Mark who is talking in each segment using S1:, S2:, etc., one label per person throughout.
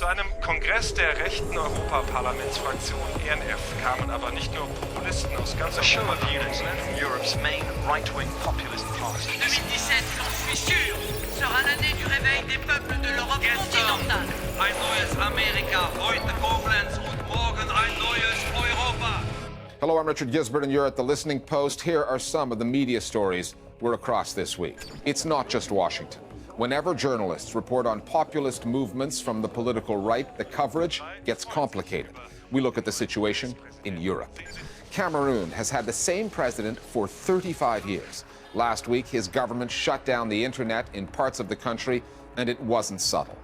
S1: Zu einem Kongress der rechten Europaparlamentsfraktion ENF kamen aber nicht nur Populisten aus ganz Europa.
S2: Europe's main right-wing populist party.
S3: 2017, j'en suis sûr, sera l'année du réveil des peuples de l'Europe continentale.
S4: Ein neues Amerika, heute Koblenz und morgen ein neues Europa.
S5: Hello, I'm Richard Gisbert, and you're at The Listening Post. Here are some of the media stories we're across this week. It's not just Washington. Whenever journalists report on populist movements from the political right, the coverage gets complicated. We look at the situation in Europe. Cameroon has had the same president for 35 years. Last week, his government shut down the internet in parts of the country, and it wasn't subtle.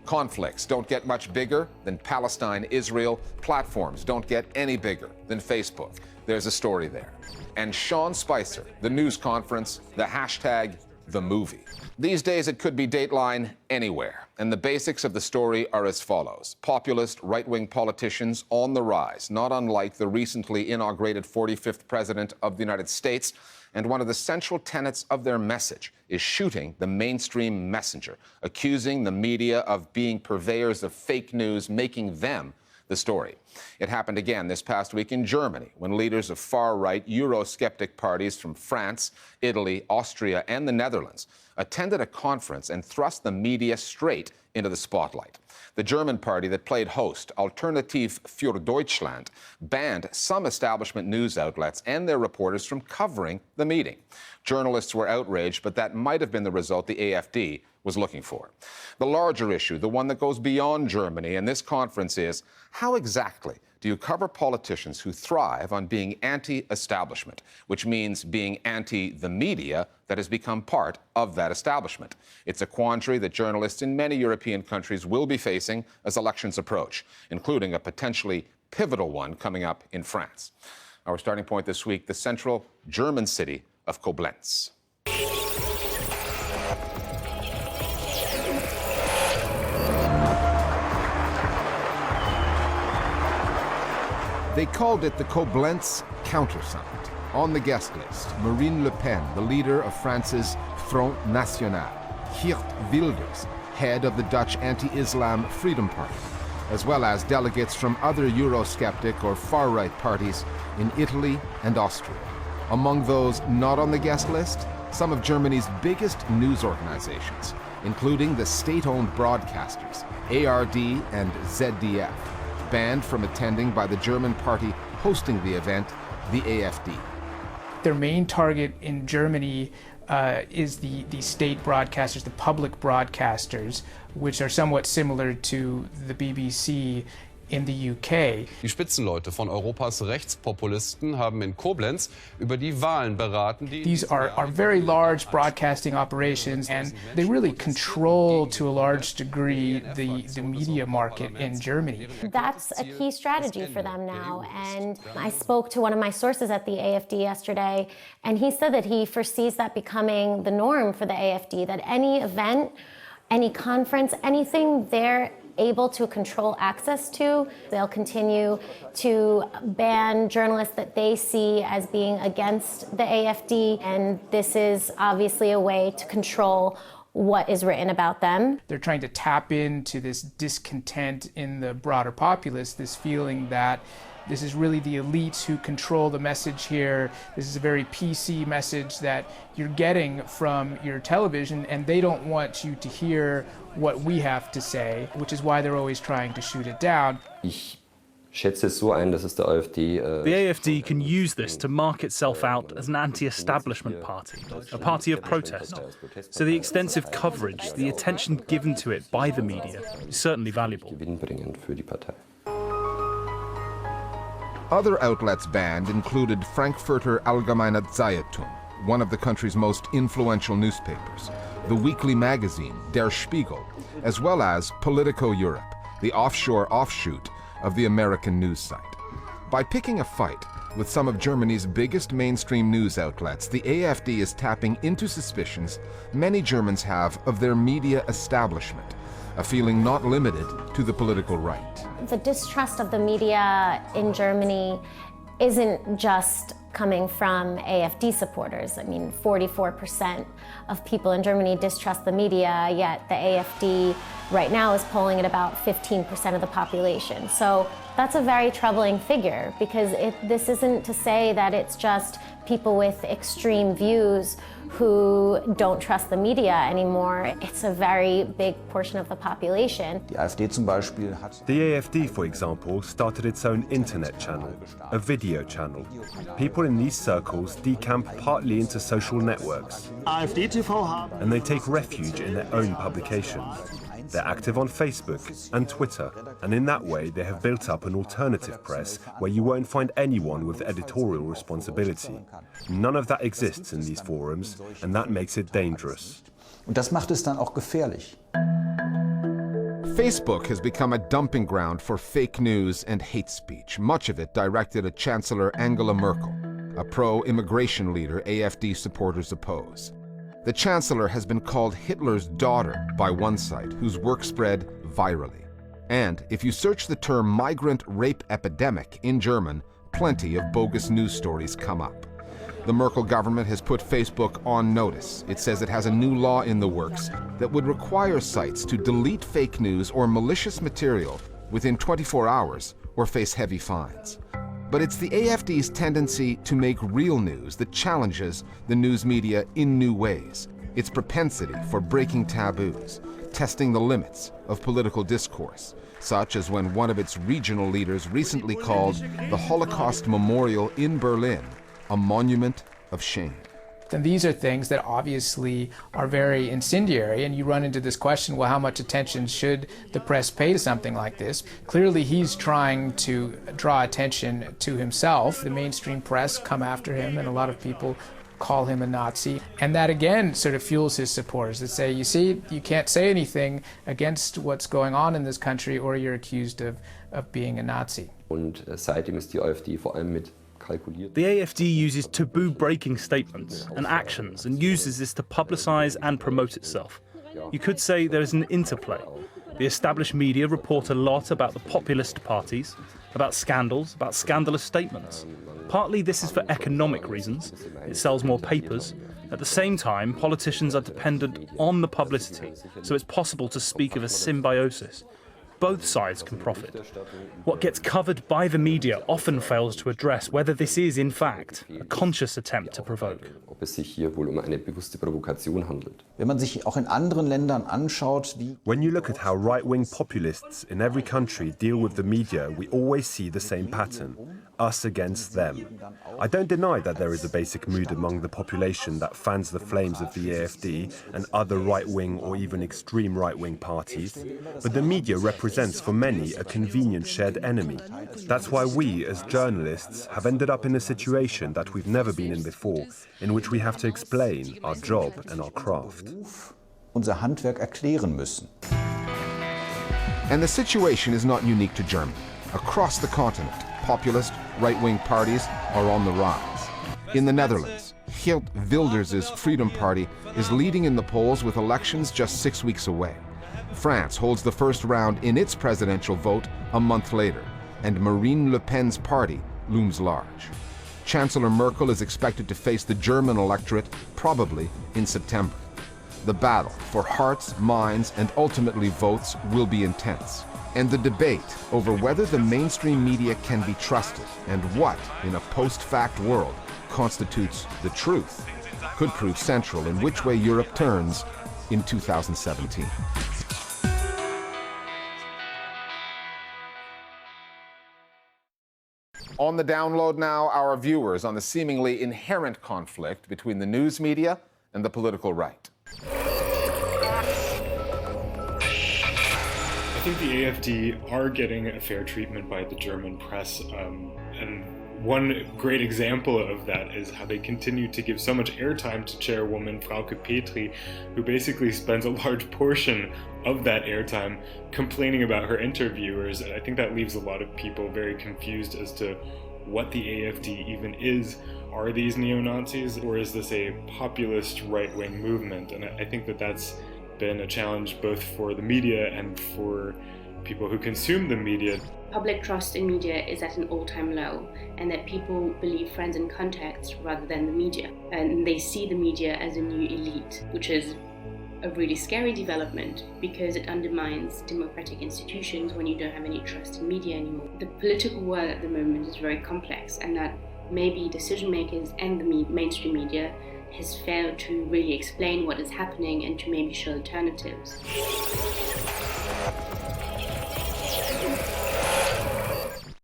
S5: Conflicts don't get much bigger than Palestine-Israel. Platforms don't get any bigger than Facebook. There's a story there. And Sean Spicer, the news conference, the hashtag, the movie. These days, it could be Dateline anywhere, and the basics of the story are as follows. Populist right-wing politicians on the rise, not unlike the recently inaugurated 45th President of the United States, and one of the central tenets of their message is shooting the mainstream messenger, accusing the media of being purveyors of fake news, making them the story. It happened again this past week in Germany when leaders of far-right Eurosceptic parties from France, Italy, Austria, and the Netherlands attended a conference and thrust the media straight into the spotlight. The German party that played host, Alternative für Deutschland, banned some establishment news outlets and their reporters from covering the meeting. Journalists were outraged, but that might have been the result the AfD was looking for. The larger issue, the one that goes beyond Germany and this conference is, how exactly do you cover politicians who thrive on being anti-establishment, which means being anti the media that has become part of that establishment? It's a quandary that journalists in many European countries will be facing as elections approach, including a potentially pivotal one coming up in France. Our starting point this week, the central German city of Koblenz. They called it the Koblenz Counter Summit. On the guest list, Marine Le Pen, the leader of France's Front National, Geert Wilders, head of the Dutch anti-Islam Freedom Party, as well as delegates from other Eurosceptic or far-right parties in Italy and Austria. Among those not on the guest list, some of Germany's biggest news organizations, including the state-owned broadcasters, ARD and ZDF, banned from attending by the German party hosting the event, the AfD.
S6: Their main target in Germany is the state broadcasters, the public broadcasters, which are somewhat similar to the BBC in the UK.
S7: Die Spitzenleute von Europas Rechtspopulisten haben in Koblenz über die Wahlen beraten.
S6: These are very large broadcasting operations, and they really control, to a large degree, the media market in Germany.
S8: That's a key strategy for them now, and I spoke to one of my sources at the AfD yesterday, and he said that he foresees that becoming the norm for the AfD, that any event, any conference, anything they're able to control access to, they'll continue to ban journalists that they see as being against the AfD, and this is obviously a way to control what is written about them.
S6: They're trying to tap into this discontent in the broader populace, this feeling that this is really the elites who control the message here. This is a very PC message that you're getting from your television, and they don't want you to hear what we have to say, which is why they're always trying to shoot it down.
S9: Ich schätze es so ein, dass es der AfD...
S10: The AfD can use this to mark itself out as an anti-establishment party, a party of protest. So the extensive coverage, the attention given to it by the media is certainly valuable.
S9: Gewinnbringend für die Partei.
S5: Other outlets banned included Frankfurter Allgemeine Zeitung, one of the country's most influential newspapers, the weekly magazine Der Spiegel, as well as Politico Europe, the offshore offshoot of the American news site. By picking a fight with some of Germany's biggest mainstream news outlets, the AfD is tapping into suspicions many Germans have of their media establishment, a feeling not limited to the political right.
S8: The distrust of the media in Germany isn't just coming from AfD supporters. I mean, 44% of people in Germany distrust the media, yet the AfD right now is polling at about 15% of the population. So that's a very troubling figure, because this isn't to say that it's just people with extreme views who don't trust the media anymore. It's a very big portion of the population.
S11: The AfD, for example, started its own internet channel, a video channel. People in these circles decamp partly into social networks, and they take refuge in their own publications. They're active on Facebook and Twitter, and in that way they have built up an alternative press where you won't find anyone with editorial responsibility. None of that exists in these forums, and that makes it dangerous.
S12: Und das macht es dann auch gefährlich.
S5: Facebook has become a dumping ground for fake news and hate speech, much of it directed at Chancellor Angela Merkel, a pro-immigration leader AfD supporters oppose. The Chancellor has been called Hitler's daughter by one site, whose work spread virally. And if you search the term migrant rape epidemic in German, plenty of bogus news stories come up. The Merkel government has put Facebook on notice. It says it has a new law in the works that would require sites to delete fake news or malicious material within 24 hours or face heavy fines. But it's the AfD's tendency to make real news that challenges the news media in new ways. Its propensity for breaking taboos, testing the limits of political discourse, such as when one of its regional leaders recently called the Holocaust Memorial in Berlin a monument of shame.
S6: And these are things that obviously are very incendiary, and you run into this question, well, how much attention should the press pay to something like this? Clearly he's trying to draw attention to himself. The mainstream press come after him, and a lot of people call him a Nazi. And that again sort of fuels his supporters that say, you see, you can't say anything against what's going on in this country or you're accused of being a Nazi.
S9: Und seitdem ist die AfD vor allem mit
S10: The AfD uses taboo-breaking statements and actions and uses this to publicize and promote itself. You could say there is an interplay. The established media report a lot about the populist parties, about scandals, about scandalous statements. Partly this is for economic reasons. It sells more papers. At the same time, politicians are dependent on the publicity, so it's possible to speak of a symbiosis. Both sides can profit. What gets covered by the media often fails to address whether this is, in fact, a conscious attempt to provoke.
S9: ob es sich hier wohl eine bewusste Provokation handelt.
S12: Wenn man sich auch in anderen Ländern anschaut, wie
S11: When you look at how right-wing populists in every country deal with the media, we always see the same pattern: us against them. I don't deny that there is a basic mood among the population that fans the flames of the AfD and other right-wing or even extreme right-wing parties, but the media represents for many a convenient shared enemy. That's why we, as journalists, have ended up in a situation that we've never been in before, in which we have to explain our job and our craft.
S12: unser Handwerk erklären müssen.
S5: And the situation is not unique to Germany. Across the continent, populist, right-wing parties are on the rise. In the Netherlands, Geert Wilders' Freedom Party is leading in the polls with elections just 6 weeks away. France holds the first round in its presidential vote a month later, and Marine Le Pen's party looms large. Chancellor Merkel is expected to face the German electorate probably in September. The battle for hearts, minds, and ultimately votes will be intense. And the debate over whether the mainstream media can be trusted and what, in a post-fact world, constitutes the truth could prove central in which way Europe turns in 2017. On the download now, our viewers on the seemingly inherent conflict between the news media and the political right.
S13: I think the AfD are getting a fair treatment by the German press, and one great example of that is how they continue to give so much airtime to chairwoman Frauke Petry, who basically spends a large portion of that airtime complaining about her interviewers. And I think that leaves a lot of people very confused as to what the AfD even is. Are these neo-Nazis, or is this a populist right-wing movement? And I think that that's been a challenge both for the media and for people who consume the media.
S14: Public trust in media is at an all-time low, and that people believe friends and contacts rather than the media. And they see the media as a new elite, which is a really scary development because it undermines democratic institutions when you don't have any trust in media anymore. The political world at the moment is very complex, and that maybe decision makers and the mainstream media has failed to really explain what is happening and to maybe show alternatives.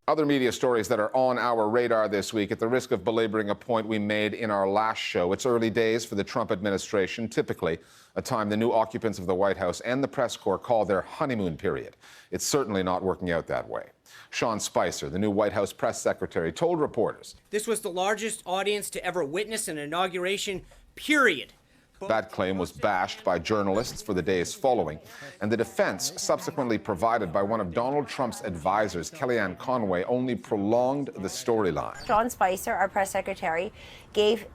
S5: Other media stories that are on our radar this week, at the risk of belaboring a point we made in our last show. It's early days for the Trump administration, typically a time the new occupants of the White House and the press corps call their honeymoon period. It's certainly not working out that way. Sean Spicer, the new White House press secretary, told reporters,
S15: "This was the largest audience to ever witness an inauguration, period."
S5: That claim was bashed by journalists for the days following, and the defense, subsequently provided by one of Donald Trump's advisors, Kellyanne Conway, only prolonged the storyline.
S16: Sean Spicer, our press secretary, gave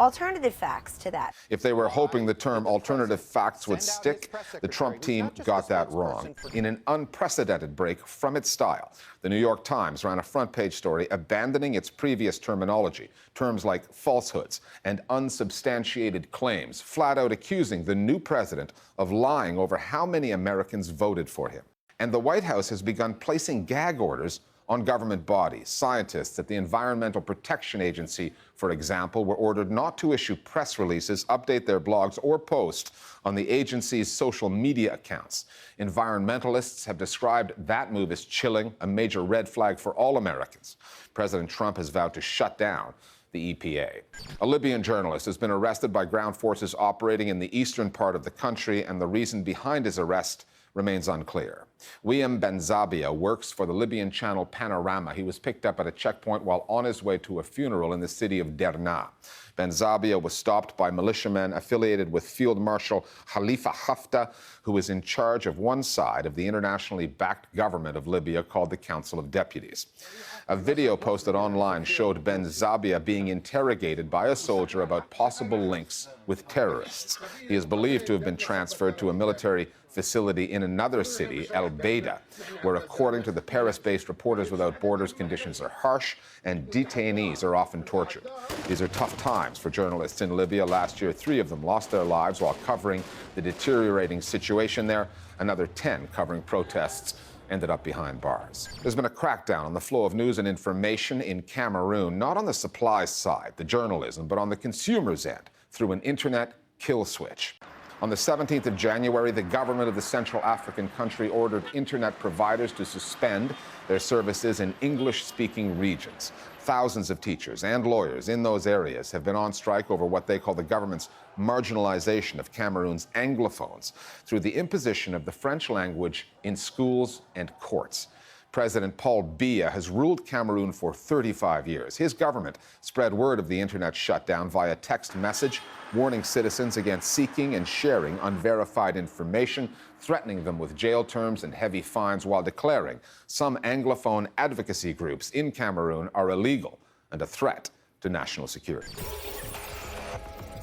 S16: alternative facts to that.
S5: If they were hoping the term alternative facts would stick, the Trump team got that wrong. In an unprecedented break from its style, the New York Times ran a front-page story abandoning its previous terminology, terms like falsehoods and unsubstantiated claims, flat out accusing the new president of lying over how many Americans voted for him. And the White House has begun placing gag orders on government bodies. Scientists at the Environmental Protection Agency, for example, were ordered not to issue press releases, update their blogs, or post on the agency's social media accounts. Environmentalists have described that move as chilling, a major red flag for all Americans. President Trump has vowed to shut down the EPA. A Libyan journalist has been arrested by ground forces operating in the eastern part of the country, and the reason behind his arrest remains unclear. William Benzabia works for the Libyan channel Panorama. He was picked up at a checkpoint while on his way to a funeral in the city of Derna. Benzabia was stopped by militiamen affiliated with Field Marshal Khalifa Haftar, who is in charge of one side of the internationally backed government of Libya called the Council of Deputies. A video posted online showed Benzabia being interrogated by a soldier about possible links with terrorists. He is believed to have been transferred to a military facility in another city, El Beida, where, according to the Paris-based Reporters Without Borders, conditions are harsh and detainees are often tortured. These are tough times for journalists in Libya. Last year, 3 of them lost their lives while covering the deteriorating situation there. Another 10 covering protests ended up behind bars. There's been a crackdown on the flow of news and information in Cameroon, not on the supply side, the journalism, but on the consumer's end, through an internet kill switch. On the 17th of January, the government of the Central African country ordered internet providers to suspend their services in English-speaking regions. Thousands of teachers and lawyers in those areas have been on strike over what they call the government's marginalization of Cameroon's Anglophones through the imposition of the French language in schools and courts. President Paul Biya has ruled Cameroon for 35 years. His government spread word of the internet shutdown via text message, warning citizens against seeking and sharing unverified information, threatening them with jail terms and heavy fines, while declaring some Anglophone advocacy groups in Cameroon are illegal and a threat to national security.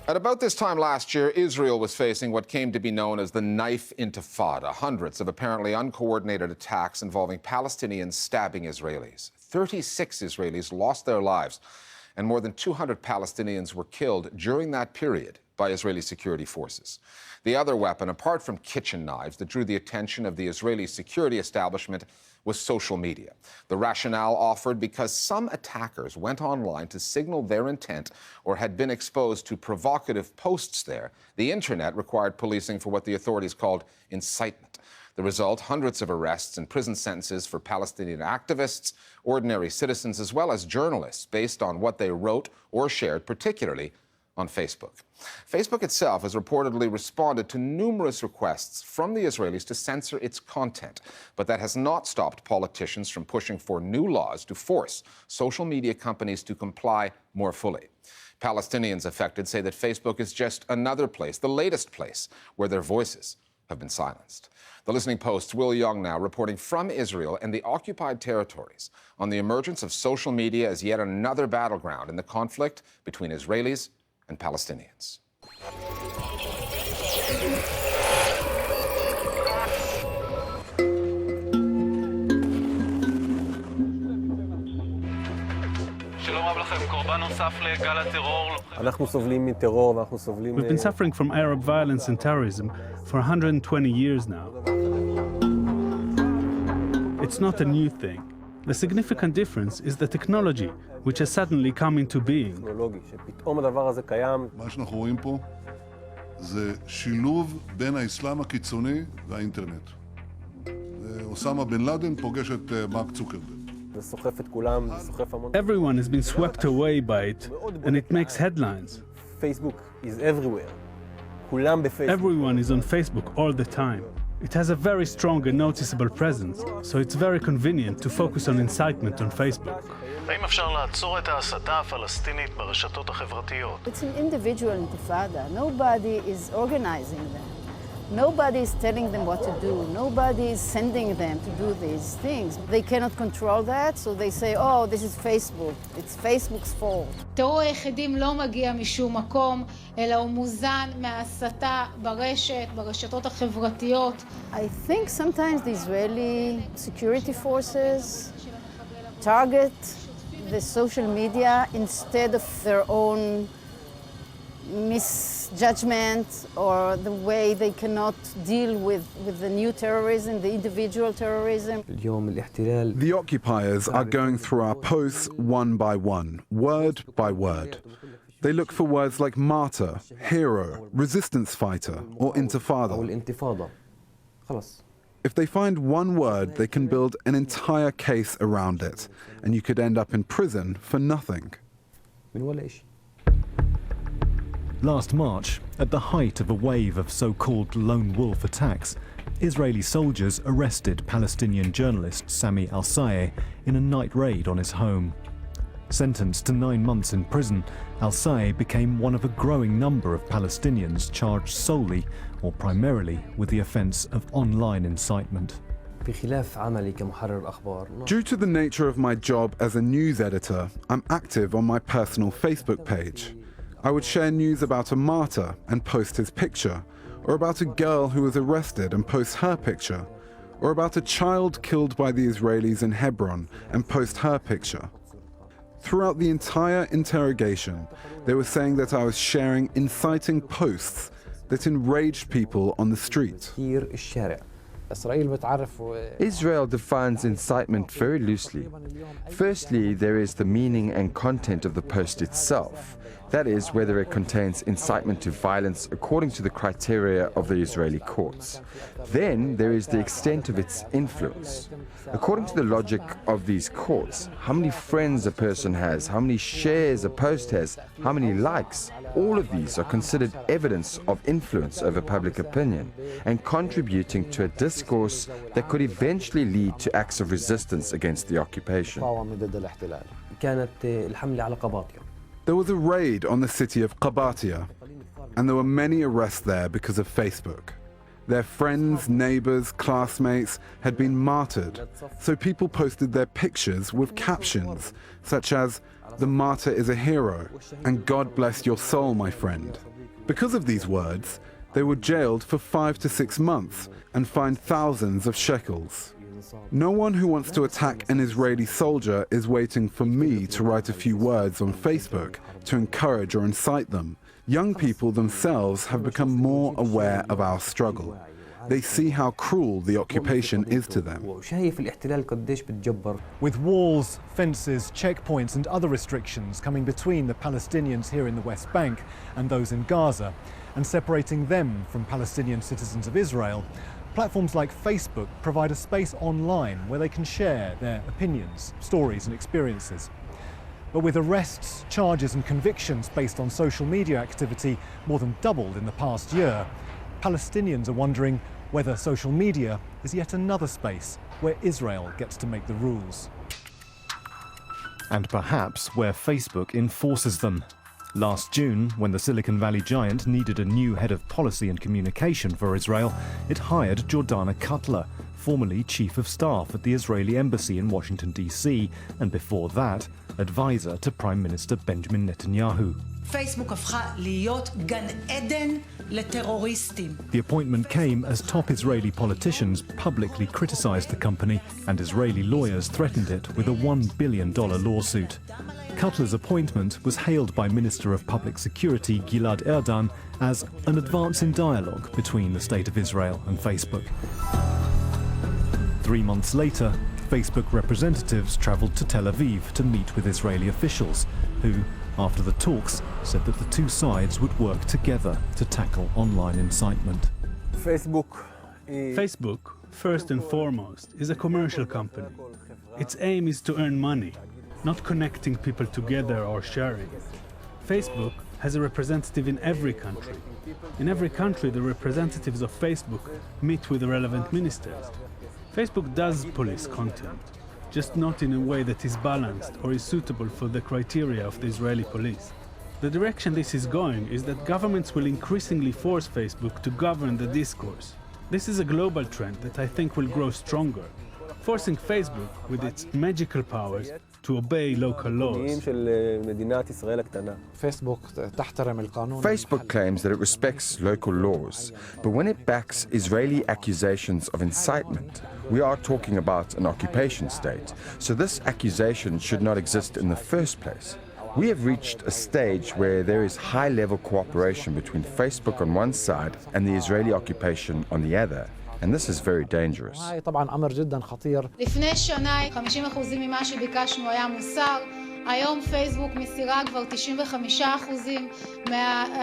S5: At about this time last year, Israel was facing what came to be known as the knife intifada, hundreds of apparently uncoordinated attacks involving Palestinians stabbing Israelis. 36 Israelis lost their lives, and more than 200 Palestinians were killed during that period by Israeli security forces. The other weapon, apart from kitchen knives, that drew the attention of the Israeli security establishment was social media. The rationale offered because some attackers went online to signal their intent or had been exposed to provocative posts there. The internet required policing for what the authorities called incitement. The result, hundreds of arrests and prison sentences for Palestinian activists, ordinary citizens, as well as journalists, based on what they wrote or shared, particularly on Facebook. Facebook itself has reportedly responded to numerous requests from the Israelis to censor its content, but that has not stopped politicians from pushing for new laws to force social media companies to comply more fully. Palestinians affected say that Facebook is just another place, the latest place, where their voices have been silenced. The Listening Post's Will Young now reporting from Israel and the occupied territories on the emergence of social media as yet another battleground in the conflict between Israelis and Palestinians.
S4: שלום רב לכם,
S10: We've been suffering from Arab violence and terrorism for 120 years now. It's not a new thing. The significant difference is the technology, which has suddenly come into being.
S17: מה שאנחנו רואים פה זה שילוב בין האסלאם הקיצוני והאינטרנט. אוסמה בן לאדן פוגש את מרק צוקרברג.
S10: Everyone has been swept away by it, and it makes headlines.
S18: Facebook is everywhere.
S10: Everyone is on Facebook all the time. It has a very strong and noticeable presence, so it's very convenient to focus on incitement on Facebook.
S19: האם אפשר לעצור את ההסתה הפלסטינית ברשתות החברתיות?
S20: It's an individual intifada. Nobody is organizing them. Nobody is telling them what to do. Nobody is sending them to do these things. They cannot control that, so they say, oh, this is Facebook. It's Facebook's fault.
S21: טרור היחידים לא מגיע משום מקום, אלא הוא מוזן מההסתה ברשתות החברתיות.
S20: I think sometimes the Israeli security forces target the social media instead of their own misjudgment or the way they cannot deal with the new terrorism, the individual terrorism.
S22: The occupiers are going through our posts one by one, word by word. They look for words like martyr, hero, resistance fighter, or intifada. If they find one word, they can build an entire case around it, and you could end up in prison for nothing.
S23: Last March, at the height of a wave of so-called lone wolf attacks, Israeli soldiers arrested Palestinian journalist Sami Al-Sayeh in a night raid on his home. Sentenced to 9 months in prison, Al-Sayeh became one of a growing number of Palestinians charged solely or primarily with the offence of online incitement.
S22: Due to the nature of my job as a news editor, I'm active on my personal Facebook page. I would share news about a martyr and post his picture, or about a girl who was arrested and post her picture, or about a child killed by the Israelis in Hebron and post her picture. Throughout the entire interrogation, they were saying that I was sharing inciting posts that enraged people on the street.
S24: Israel defines incitement very loosely. Firstly, there is the meaning and content of the post itself. That is, whether it contains incitement to violence according to the criteria of the Israeli courts. Then there is the extent of its influence. According to the logic of these courts, how many friends a person has, how many shares a post has, how many likes, all of these are considered evidence of influence over public opinion and contributing to a discourse that could eventually lead to acts of resistance against the occupation.
S22: There was a raid on the city of Qabatia, and there were many arrests there because of Facebook. Their friends, neighbors, classmates had been martyred, so people posted their pictures with captions such as, "The martyr is a hero," and "God bless your soul, my friend." Because of these words, they were jailed for 5 to 6 months and fined thousands of shekels. No one who wants to attack an Israeli soldier is waiting for me to write a few words on Facebook to encourage or incite them. Young people themselves have become more aware of our struggle. They see how cruel the occupation is to them.
S23: With walls, fences, checkpoints and other restrictions coming between the Palestinians here in the West Bank and those in Gaza, and separating them from Palestinian citizens of Israel, platforms like Facebook provide a space online where they can share their opinions, stories and experiences. But with arrests, charges and convictions based on social media activity more than doubled in the past year, Palestinians are wondering whether social media is yet another space where Israel gets to make the rules. And perhaps where Facebook enforces them. Last June, when the Silicon Valley giant needed a new head of policy and communication for Israel, it hired Jordana Cutler, formerly chief of staff at the Israeli embassy in Washington, D.C., and before that, advisor to Prime Minister Benjamin Netanyahu.
S1: פייסבוק הפכה להיות גן עדן לטרוריסטים.
S23: The appointment came as top Israeli politicians publicly criticized the company, and Israeli lawyers threatened it with a $1 billion lawsuit. Cutler's appointment was hailed by Minister of Public Security Gilad Erdan as an advance in dialogue between the State of Israel and Facebook. 3 months later, Facebook representatives traveled to Tel Aviv to meet with Israeli officials, who, after the talks, said that the two sides would work together to tackle online incitement.
S10: Facebook, first and foremost, is a commercial company. Its aim is to earn money, not connecting people together or sharing. Facebook has a representative in every country. In every country, the representatives of Facebook meet with the relevant ministers. Facebook does police content, just not in a way that is balanced or is suitable for the criteria of the Israeli police. The direction this is going is that governments will increasingly force Facebook to govern the discourse. This is a global trend that I think will grow stronger, forcing Facebook, with its magical powers, to obey local laws.
S24: Facebook claims that it respects local laws, but when it backs Israeli accusations of incitement, we are talking about an occupation state, so this accusation should not exist in the first place. We have reached a stage where there is high-level cooperation between Facebook on one side and the Israeli occupation on the other, and this is very dangerous.
S21: לפני שנה 50% ממה שביקשנו היה מוסר, היום פייסבוק מסירה כבר 95%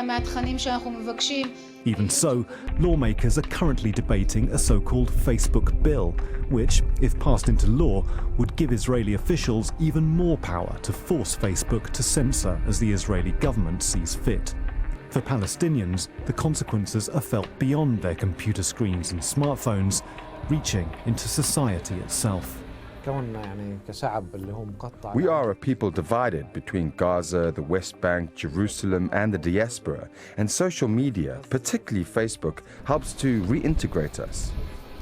S21: מהתכנים שאנחנו מבקשים.
S23: Even so, lawmakers are currently debating a so-called Facebook bill, which, if passed into law, would give Israeli officials even more power to force Facebook to censor as the Israeli government sees fit. For Palestinians, the consequences are felt beyond their computer screens and smartphones, reaching into society itself.
S24: We are a people divided between Gaza, the West Bank, Jerusalem, and the diaspora, and social media, particularly Facebook, helps to reintegrate us.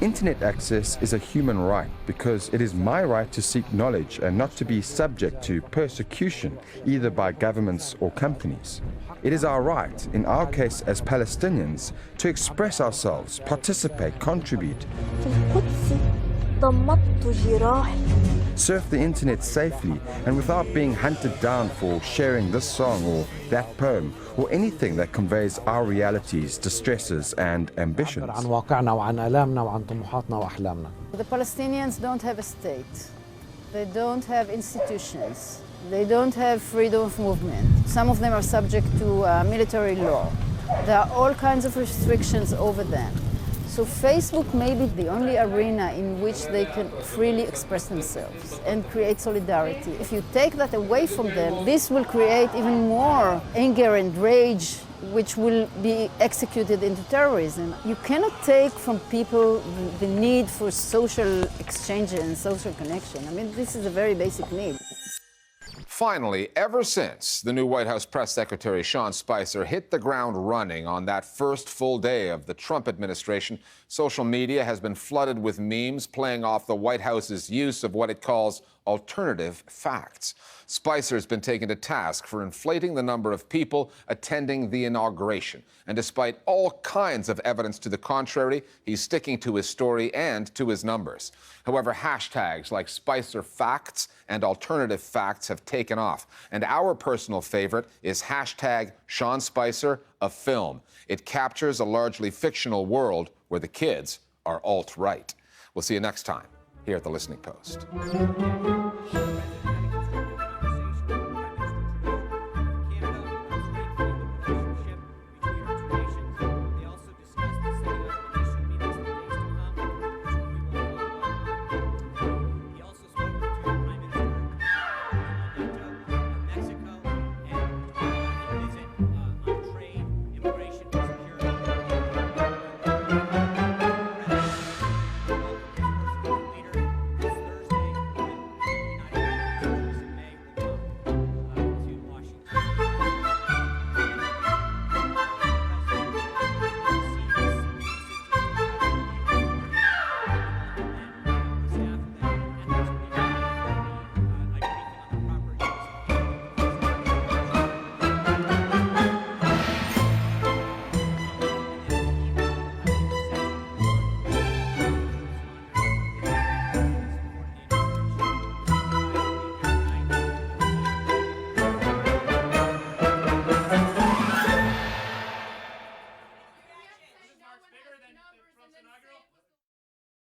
S24: Internet access is a human right because it is my right to seek knowledge and not to be subject to persecution either by governments or companies. It is our right, in our case as Palestinians, to express ourselves, participate, contribute. Surf the internet safely and without being hunted down for sharing this song or that poem or anything that conveys our realities, distresses and ambitions.
S20: The Palestinians don't have a state. They don't have institutions. They don't have freedom of movement. Some of them are subject to military law. There are all kinds of restrictions over them. So Facebook may be the only arena in which they can freely express themselves and create solidarity. If you take that away from them, this will create even more anger and rage, which will be executed into terrorism. You cannot take from people the need for social exchange and social connection. I mean, this is a very basic need.
S5: Finally, ever since the new White House press secretary Sean Spicer hit the ground running on that first full day of the Trump administration, social media has been flooded with memes playing off the White House's use of what it calls alternative facts. Spicer has been taken to task for inflating the number of people attending the inauguration. And despite all kinds of evidence to the contrary, he's sticking to his story and to his numbers. However, hashtags like Spicer Facts and alternative facts have taken off. And our personal favorite is hashtag Sean Spicer, a film. It captures a largely fictional world where the kids are alt-right. We'll see you next time here at The Listening Post.